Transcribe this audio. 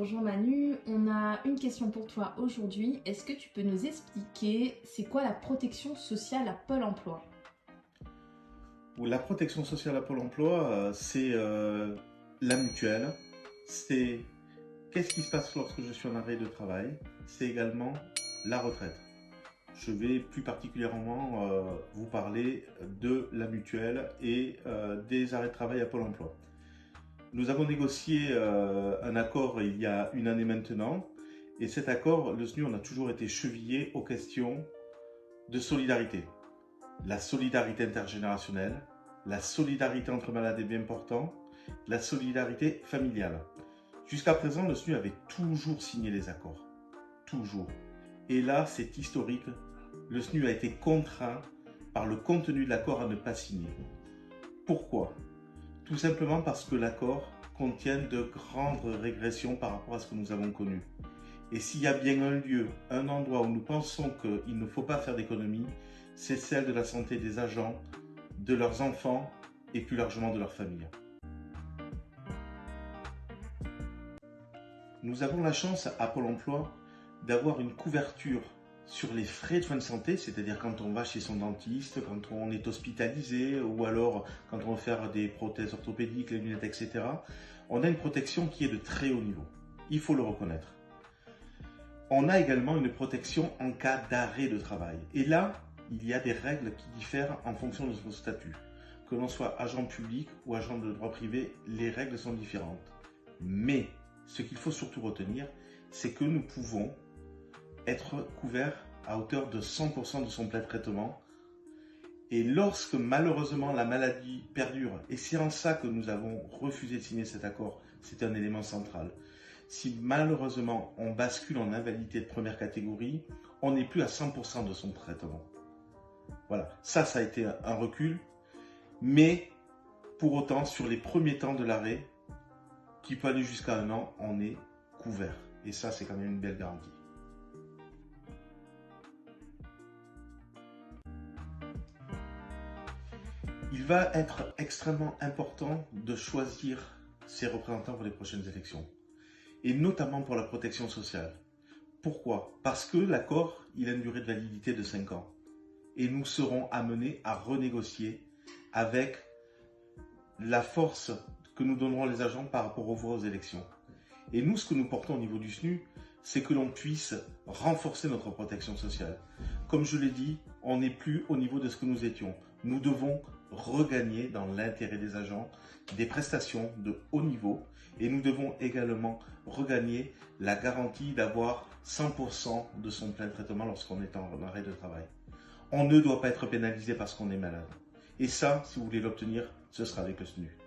Bonjour Manu, on a une question pour toi aujourd'hui. Est-ce que tu peux nous expliquer c'est quoi la protection sociale à Pôle emploi? La protection sociale à Pôle emploi, c'est la mutuelle, c'est qu'est-ce qui se passe lorsque je suis en arrêt de travail, c'est également la retraite. Je vais plus particulièrement vous parler de la mutuelle et des arrêts de travail à Pôle emploi. Nous avons négocié un accord il y a une année maintenant, et cet accord, le SNU, on a toujours été chevillé aux questions de solidarité. La solidarité intergénérationnelle, la solidarité entre malades et bien portants, la solidarité familiale. Jusqu'à présent, le SNU avait toujours signé les accords. Toujours. Et là, c'est historique. Le SNU a été contraint par le contenu de l'accord à ne pas signer. Pourquoi ? Tout simplement parce que l'accord contient de grandes régressions par rapport à ce que nous avons connu. Et s'il y a bien un lieu, un endroit où nous pensons qu'il ne faut pas faire d'économie, c'est celle de la santé des agents, de leurs enfants et plus largement de leurs familles. Nous avons la chance à Pôle emploi d'avoir une couverture sur les frais de soins de santé, c'est-à-dire quand on va chez son dentiste, quand on est hospitalisé ou alors quand on veut faire des prothèses orthopédiques, les lunettes, etc. On a une protection qui est de très haut niveau. Il faut le reconnaître. On a également une protection en cas d'arrêt de travail. Et là, il y a des règles qui diffèrent en fonction de votre statut. Que l'on soit agent public ou agent de droit privé, les règles sont différentes. Mais ce qu'il faut surtout retenir, c'est que nous pouvons être couverts à hauteur de 100% de son plein traitement. Et lorsque malheureusement la maladie perdure, et c'est en ça que nous avons refusé de signer cet accord, c'est un élément central. Si malheureusement on bascule en invalidité de première catégorie, on n'est plus à 100% de son traitement. Voilà, ça a été un recul, mais pour autant, sur les premiers temps de l'arrêt, qui peut aller jusqu'à 1 an, on est couvert. Et ça, c'est quand même une belle garantie. Il va être extrêmement important de choisir ses représentants pour les prochaines élections, et notamment pour la protection sociale. Pourquoi ? Parce que l'accord, il a une durée de validité de 5 ans. Et nous serons amenés à renégocier avec la force que nous donneront les agents par rapport aux voix aux élections. Et nous, ce que nous portons au niveau du SNU, c'est que l'on puisse renforcer notre protection sociale. Comme je l'ai dit, on n'est plus au niveau de ce que nous étions. Nous devons regagner dans l'intérêt des agents des prestations de haut niveau, et nous devons également regagner la garantie d'avoir 100% de son plein traitement lorsqu'on est en arrêt de travail. On ne doit pas être pénalisé parce qu'on est malade. Et ça, si vous voulez l'obtenir, ce sera avec le SNU.